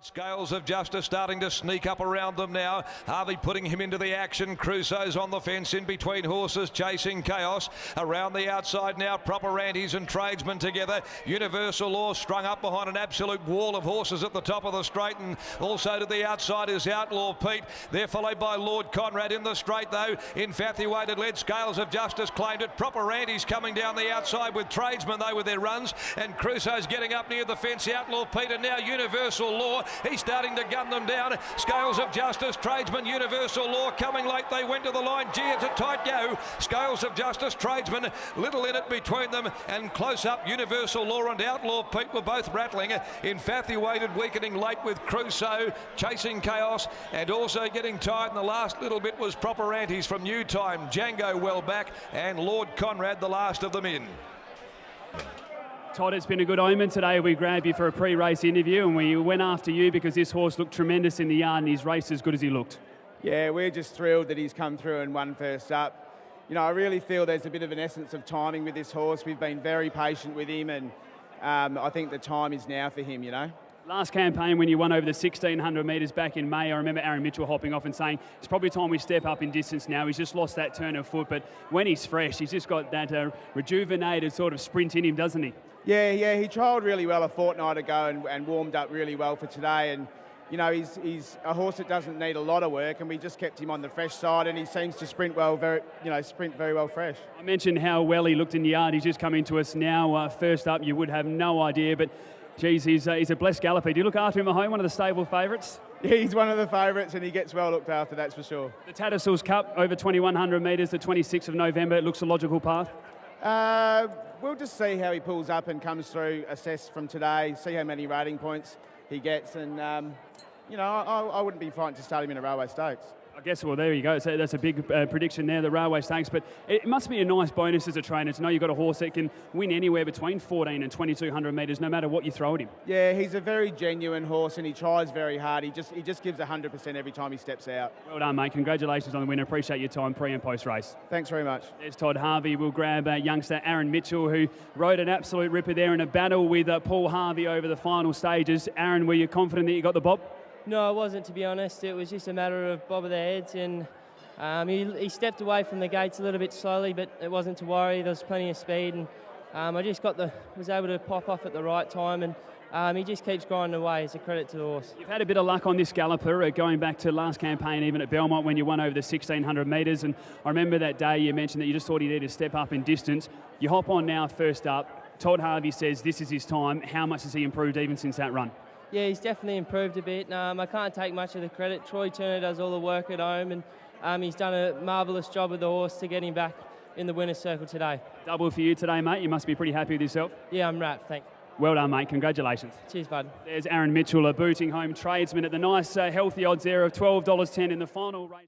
Scales of Justice starting to sneak up around them now. Harvey putting him into the action. Crusoe's on the fence in between horses, chasing Chaos. Around the outside now, Proper Antis and Tradesman together. Universal Law strung up behind an absolute wall of horses at the top of the straight, and also to the outside is Outlaw Pete. They're followed by Lord Conrad in the straight though. Infatuated led. Scales of Justice claimed it. Proper Antis coming down the outside with Tradesman though with their runs, and Crusoe's getting up near the fence. Outlaw Pete and now Universal Law. He's starting to gun them down. Scales of Justice, Tradesman, Universal Law coming late. They went to the line. Gee, it's a tight go. Scales of Justice, Tradesman, little in it between them, and close up Universal Law and Outlaw Pete were both rattling. Infatuated weakening late with Crusoe, chasing Chaos, and also getting tired in the last little bit was Proper Antis from New Time. Django well back, and Lord Conrad the last of them in. Todd, it's been a good omen today. We grabbed you for a pre-race interview and we went after you because this horse looked tremendous in the yard and he's raced as good as he looked. Yeah, we're just thrilled that he's come through and won first up. You know, I really feel there's a bit of an essence of timing with this horse. We've been very patient with him, and I think the time is now for him, you know. Last campaign when you won over the 1,600 metres back in May, I remember Aaron Mitchell hopping off and saying, it's probably time we step up in distance now. He's just lost that turn of foot, but when he's fresh, he's just got that rejuvenated sort of sprint in him, doesn't he? Yeah, he trialled really well a fortnight ago and warmed up really well for today. And, you know, he's a horse that doesn't need a lot of work, and we just kept him on the fresh side, and he seems to sprint very well fresh. I mentioned how well he looked in the yard. He's just coming to us now. First up, you would have no idea, but geez, he's a blessed galloper. Do you look after him at home, one of the stable favourites? Yeah, he's one of the favourites, and he gets well looked after, that's for sure. The Tattersalls Cup over 2,100 metres, the 26th of November. It looks a logical path. We'll just see how he pulls up and comes through, assess from today, see how many rating points he gets, and you know, I wouldn't be frightened to start him in a railway stakes. I guess, well, there you go. So that's a big prediction there, the railway stakes. But it must be a nice bonus as a trainer to know you've got a horse that can win anywhere between 14 and 2,200 metres, no matter what you throw at him. Yeah, he's a very genuine horse, and he tries very hard. He just gives 100% every time he steps out. Well done, mate. Congratulations on the winner. Appreciate your time pre and post race. Thanks very much. There's Todd Harvey. We'll grab youngster Aaron Mitchell, who rode an absolute ripper there in a battle with Paul Harvey over the final stages. Aaron, were you confident that you got the bob? No, I wasn't, to be honest. It was just a matter of bob of the heads, and he stepped away from the gates a little bit slowly, but it wasn't to worry. There was plenty of speed, and I just was able to pop off at the right time, and he just keeps grinding away. It's a credit to the horse. You've had a bit of luck on this galloper, going back to last campaign, even at Belmont when you won over the 1,600 metres, and I remember that day you mentioned that you just thought he needed to step up in distance. You hop on now first up. Todd Harvey says this is his time. How much has he improved even since that run? Yeah, he's definitely improved a bit. I can't take much of the credit. Troy Turner does all the work at home, and he's done a marvellous job with the horse to get him back in the winner's circle today. Double for you today, mate. You must be pretty happy with yourself. Yeah, I'm wrapped, thanks. Well done, mate. Congratulations. Cheers, bud. There's Aaron Mitchell, a booting home tradesman at the nice, healthy odds there of $12.10 in the final race.